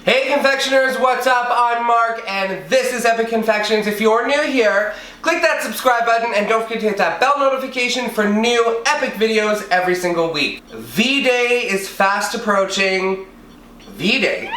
Hey confectioners, what's up? I'm Mark and this is epicconfections. If you're new here, click that subscribe button and don't forget to hit that bell notification for new epic videos every single week. V-Day is fast approaching. V-Day?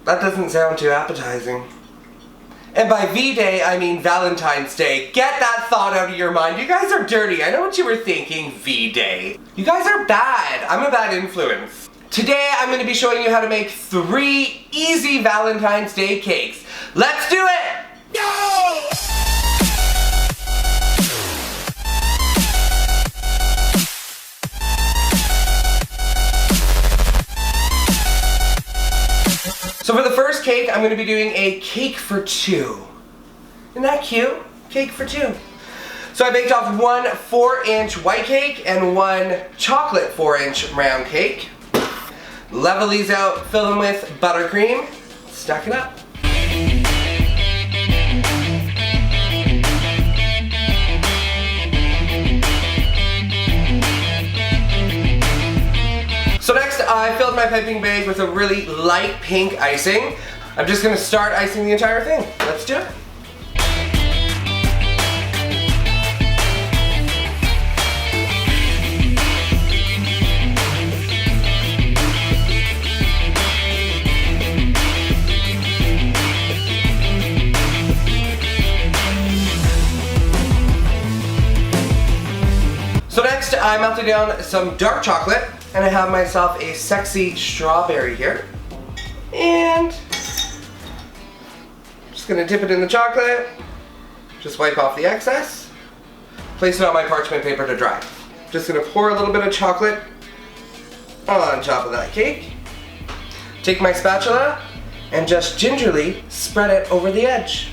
That doesn't sound too appetizing. And by V-Day, I mean Valentine's Day. Get that thought out of your mind. You guys are dirty. I know what you were thinking, V-Day. You guys are bad. I'm a bad influence. Today, I'm going to be showing you how to make 3 easy Valentine's Day cakes. Let's do it! Go! So for the first cake, I'm going to be doing a cake for 2. Isn't that cute? Cake for 2. So I baked off one 4-inch white cake and one chocolate 4-inch round cake. Level these out, fill them with buttercream, stack it up. So next I filled my piping bag with a really light pink icing. I'm just going to start icing the entire thing. Let's do it. So next I melted down some dark chocolate and I have myself a sexy strawberry here. And just gonna dip it in the chocolate, just wipe off the excess, place it on my parchment paper to dry. Just gonna pour a little bit of chocolate on top of that cake. Take my spatula and just gingerly spread it over the edge.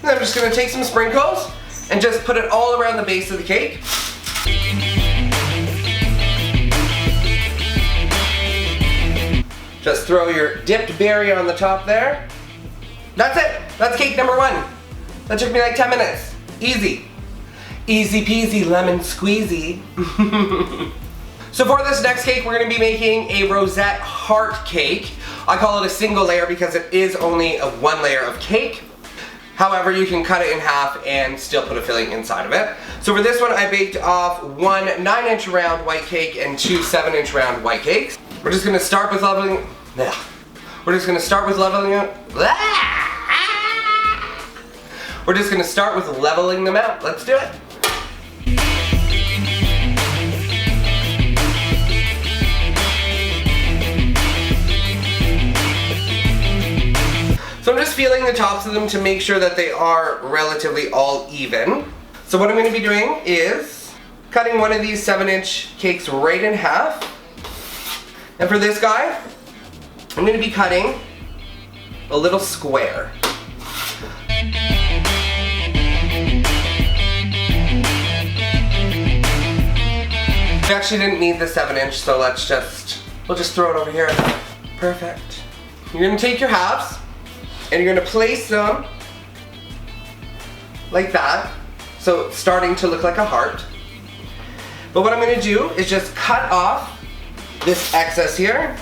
I'm just going to take some sprinkles and just put it all around the base of the cake. Just throw your dipped berry on the top there. That's it. That's cake number 1. That took me like 10 minutes. Easy. Easy peasy lemon squeezy. So for this next cake, we're going to be making a rosette heart cake. I call it a single layer because it is only a 1 layer of cake. However, you can cut it in half and still put a filling inside of it. So for this one, I baked off 1 9-inch round white cake and 2 7-inch round white cakes. We're just going to start with leveling. We're just going to start with leveling it. We're just going to start with leveling them out. Let's do it. So I'm just feeling the tops of them to make sure that they are relatively all even. So what I'm going to be doing is cutting one of these 7-inch cakes right in half. And for this guy, I'm going to be cutting a little square. I actually didn't need the 7-inch, so we'll just throw it over here. Perfect. You're going to take your halves and you're going to place them like that, so it's starting to look like a heart. But what I'm going to do is just cut off this excess here,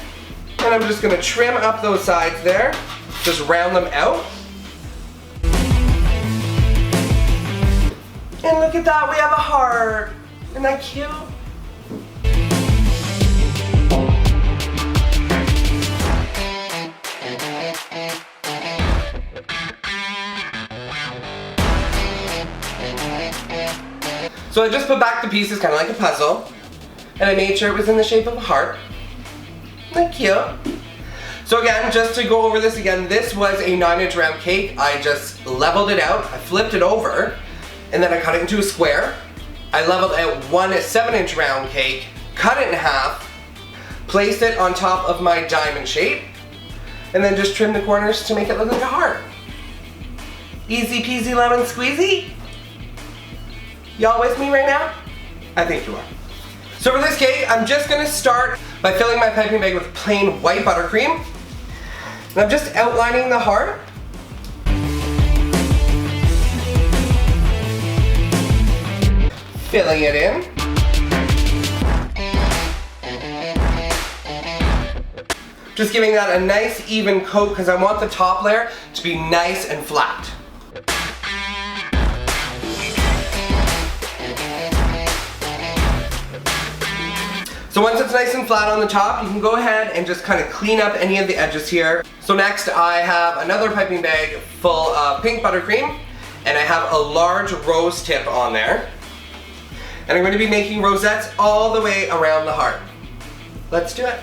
and I'm just going to trim up those sides there, just round them out. And look at that, we have a heart. Isn't that cute? So I just put back the pieces kind of like a puzzle, and I made sure it was in the shape of a heart. Isn't that cute? So again, just to go over this again, this was a 9-inch round cake. I just leveled it out, I flipped it over, and then I cut it into a square. I leveled out one 7-inch round cake, cut it in half, placed it on top of my diamond shape, and then just trimmed the corners to make it look like a heart. Easy peasy lemon squeezy. Y'all with me right now? I think you are. So for this cake, I'm just going to start by filling my piping bag with plain white buttercream. And I'm just outlining the heart. filling it in. Just giving that a nice even coat because I want the top layer to be nice and flat. So once it's nice and flat on the top, you can go ahead and just kind of clean up any of the edges here. So next I have another piping bag full of pink buttercream, and I have a large rose tip on there. And I'm going to be making rosettes all the way around the heart. Let's do it.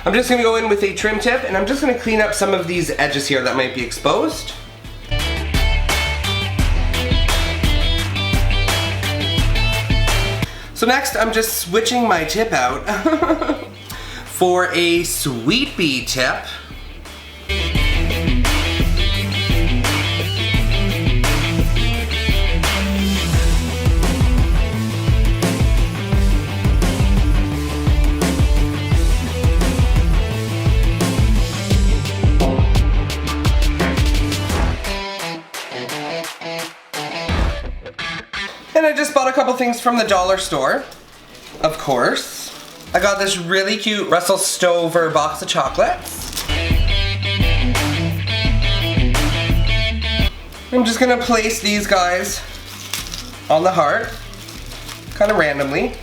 I'm just going to go in with a trim tip, and I'm just going to clean up some of these edges here that might be exposed. So next I'm just switching my tip out for a sweet bee tip. And I just bought a couple things from the dollar store, of course. I got this really cute Russell Stover box of chocolates. I'm just gonna place these guys on the heart, kind of randomly.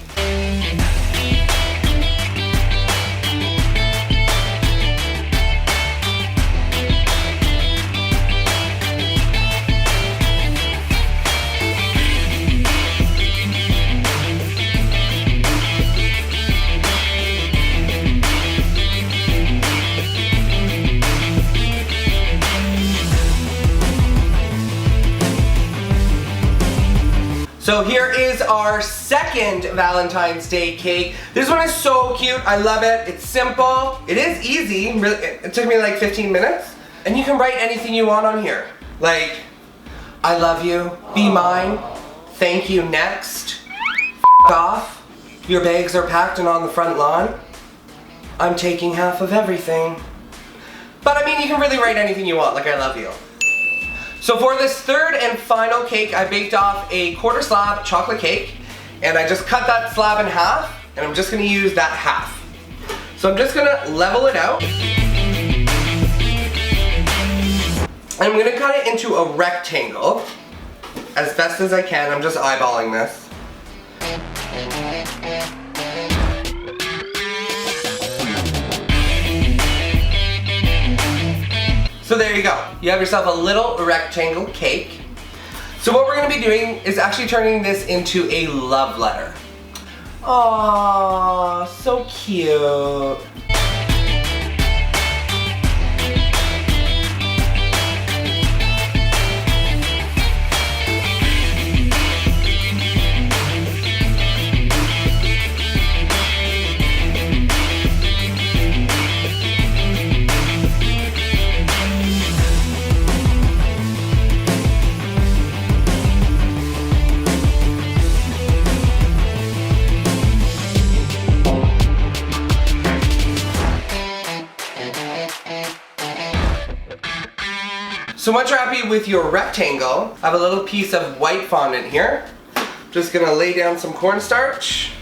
So here is our second Valentine's Day cake. This one is so cute. I love it. It's simple. It is easy. It took me like 15 minutes. And you can write anything you want on here. Like, I love you, be mine, thank you, next, F off, your bags are packed and on the front lawn, I'm taking half of everything. But I mean, you can really write anything you want, like I love you. So for this third and final cake, I baked off a quarter slab chocolate cake, and I just cut that slab in half, and I'm just gonna use that half. So I'm just gonna level it out. I'm gonna cut it into a rectangle, as best as I can. I'm just eyeballing this. So there you go. You have yourself a little rectangle cake. So what we're gonna be doing is actually turning this into a love letter. Aww, so cute. So once you're happy with your rectangle, I have a little piece of white fondant here. Just gonna lay down some cornstarch.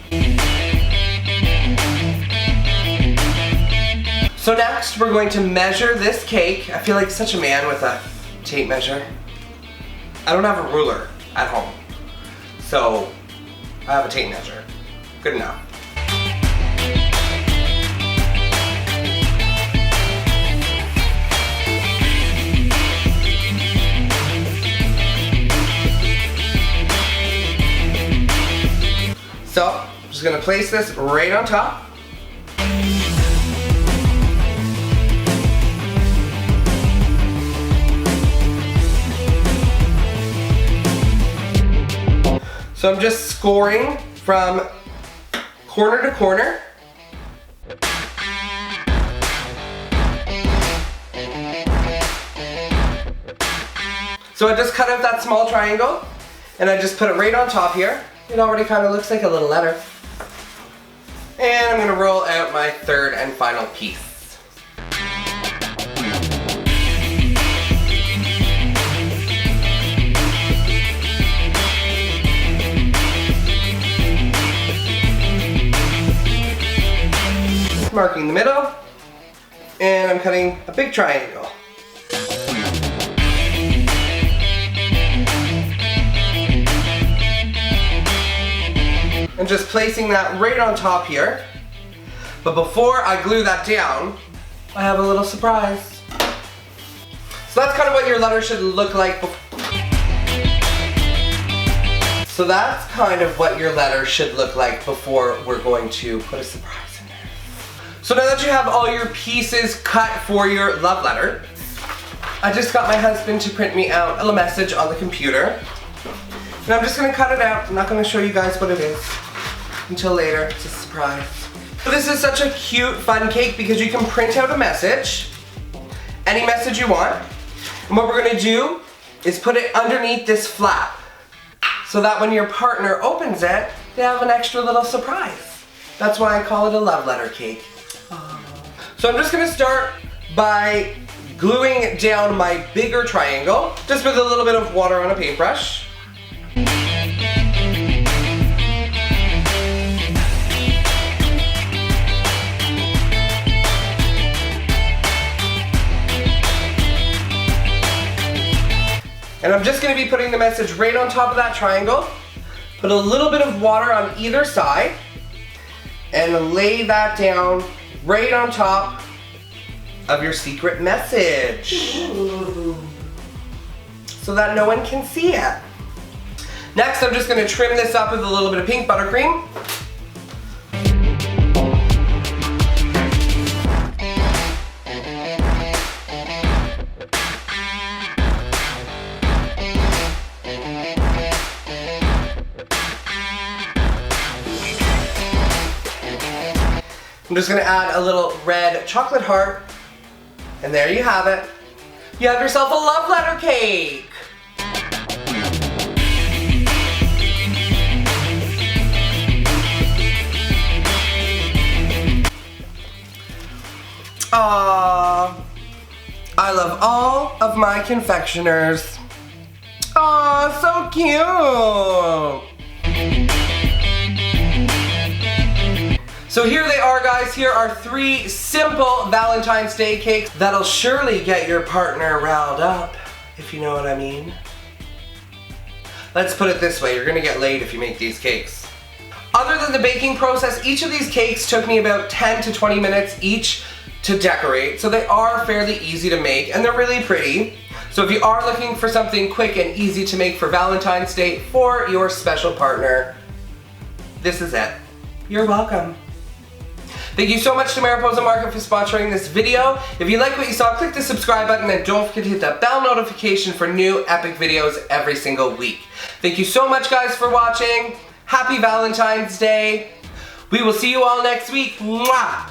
So next we're going to measure this cake. I feel like such a man with a tape measure. I don't have a ruler at home, so I have a tape measure. Good enough. So, I'm just gonna place this right on top. So I'm just scoring from corner to corner. So I just cut out that small triangle and I just put it right on top here. It already kind of looks like a little letter. And I'm gonna roll out my third and final piece. Marking the middle, and I'm cutting a big triangle. And just placing that right on top here. But before I glue that down, I have a little surprise. So that's kind of what your letter should look like. So that's kind of what your letter should look like before we're going to put a surprise in there. So now that you have all your pieces cut for your love letter, I just got my husband to print me out a message on the computer. And I'm just gonna cut it out. I'm not gonna show you guys what it is until later. It's a surprise. So this is such a cute, fun cake because you can print out a message, any message you want. And what we're gonna do is put it underneath this flap so that when your partner opens it, they have an extra little surprise. That's why I call it a love letter cake. So I'm just gonna start by gluing down my bigger triangle, just with a little bit of water on a paintbrush. And I'm just going to be putting the message right on top of that triangle. Put a little bit of water on either side and lay that down right on top of your secret message. Ooh. So that no one can see it. Next, I'm just going to trim this up with a little bit of pink buttercream. I'm just gonna add a little red chocolate heart, and there you have it. You have yourself a love letter cake. Aww, I love all of my confectioners. Aww, so cute. So here they are, guys. Here are 3 simple Valentine's Day cakes that'll surely get your partner riled up, if you know what I mean. Let's put it this way, you're gonna get laid if you make these cakes. Other than the baking process, each of these cakes took me about 10 to 20 minutes each to decorate, so they are fairly easy to make and they're really pretty. So if you are looking for something quick and easy to make for Valentine's Day for your special partner, this is it. You're welcome. Thank you so much to Mariposa Market for sponsoring this video. If you like what you saw, click the subscribe button and don't forget to hit that bell notification for new epic videos every single week. Thank you so much, guys, for watching. Happy Valentine's Day. We will see you all next week. Mwah!